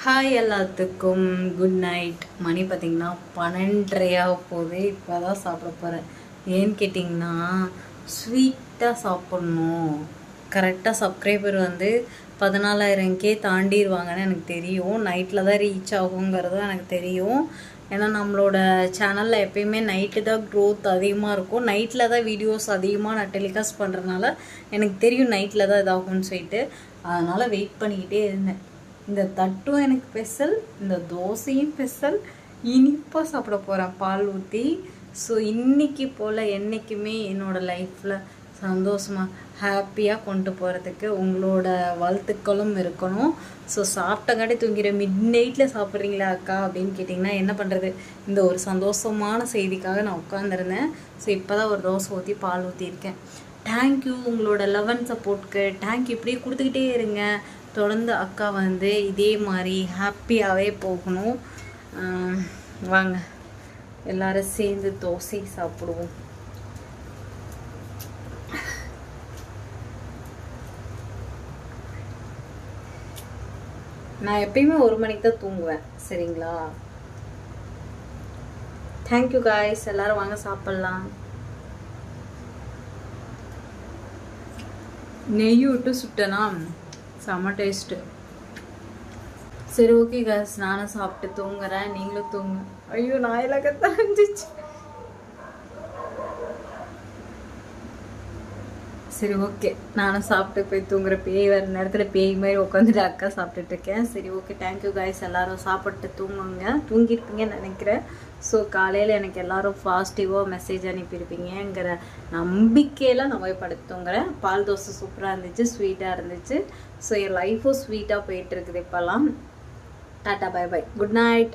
Hi எல்லாத்துக்கும் good night. மணி பார்த்திங்கன்னா 12:30 போகுது. இப்போ தான் சாப்பிட போகிறேன். ஏன்னு கேட்டிங்கன்னா ஸ்வீட்டாக சாப்பிட்ணும். கரெக்டாக சப்ஸ்கிரைபர் 14,000 தாண்டிடுவாங்கன்னு எனக்கு தெரியும். நைட்டில் தான் ரீச் ஆகுங்கிறதும் எனக்கு தெரியும். ஏன்னா நம்மளோட சேனலில் எப்பயுமே நைட்டு தான் க்ரோத் அதிகமாக இருக்கும். நைட்டில் தான் வீடியோஸ் அதிகமாக நான் டெலிகாஸ்ட் பண்ணுறதுனால எனக்கு தெரியும் நைட்டில் தான் இதாகும்னு சொல்லிட்டு. அதனால் வெயிட் பண்ணிக்கிட்டே இருந்தேன். இந்த தட்டும் எனக்கு ஸ்பெஷல், இந்த தோசையும் ஸ்பெஷல். இனிப்பாக சாப்பிட போகிறேன் பால் ஊற்றி. ஸோ இன்றைக்கி போல் என்றைக்குமே என்னோடய லைஃப்பில் சந்தோஷமாக ஹாப்பியாக கொண்டு போகிறதுக்கு உங்களோட வாழ்த்துக்களும் இருக்கணும். ஸோ சாப்பிட்டங்காட்டி தூங்கிற மிட் நைட்டில் சாப்பிட்றீங்களா அக்கா அப்படின்னு கேட்டிங்கன்னா என்ன பண்ணுறது, இந்த ஒரு சந்தோஷமான செய்திக்காக நான் உட்காந்துருந்தேன். ஸோ இப்போ தான் ஒரு தோசை ஊற்றி பால் ஊற்றியிருக்கேன். தேங்க்யூ உங்களோட லவ் அண்ட் சப்போர்ட்க்கு. தேங்க்யூ. இப்படியே கொடுத்துக்கிட்டே இருங்க. தொடர்ந்து அக்கா இதே மாதிரி ஹாப்பியாகவே போகணும். வாங்க எல்லாரும் சேர்ந்து தோசை சாப்பிடுவோம். நான் எப்பயுமே 1 மணிக்கு தான் தூங்குவேன், சரிங்களா? Thank you guys. எல்லாரும் வாங்க சாப்பிட்லாம். நெய் விட்டு சுட்டனா செம்ம டேஸ்ட்டு. சரி ஓகே காய்ஸ், நானும் சாப்பிட்டு தூங்குறேன், நீங்களும் தூங்க. ஐயோ நான் இலக்கத்தான் இருந்துச்சு. சரி ஓகே, நானும் சாப்பிட்டு போய் தூங்குற. பேய் வர நேரத்தில் பேய் மாதிரி உட்காந்துட்டு அக்கா சாப்பிட்டுட்டு இருக்கேன். சரி ஓகே, தேங்க்யூ காய்ஸ். எல்லாரும் சாப்பிட்டு தூங்குங்க. தூங்கியிருப்பீங்கன்னு நினைக்கிறேன். ஸோ காலையில் எனக்கு எல்லோரும் பாசிட்டிவாக மெசேஜ் அனுப்பியிருப்பீங்கிற நம்பிக்கையில் நான் போய் படுத்து தூங்குறேன். பால் தோசை சூப்பராக இருந்துச்சு, ஸ்வீட்டாக இருந்துச்சு. ஸோ என் லைஃபும் ஸ்வீட்டாக போயிட்டுருக்குது இப்போல்லாம். Tata bye bye, good night.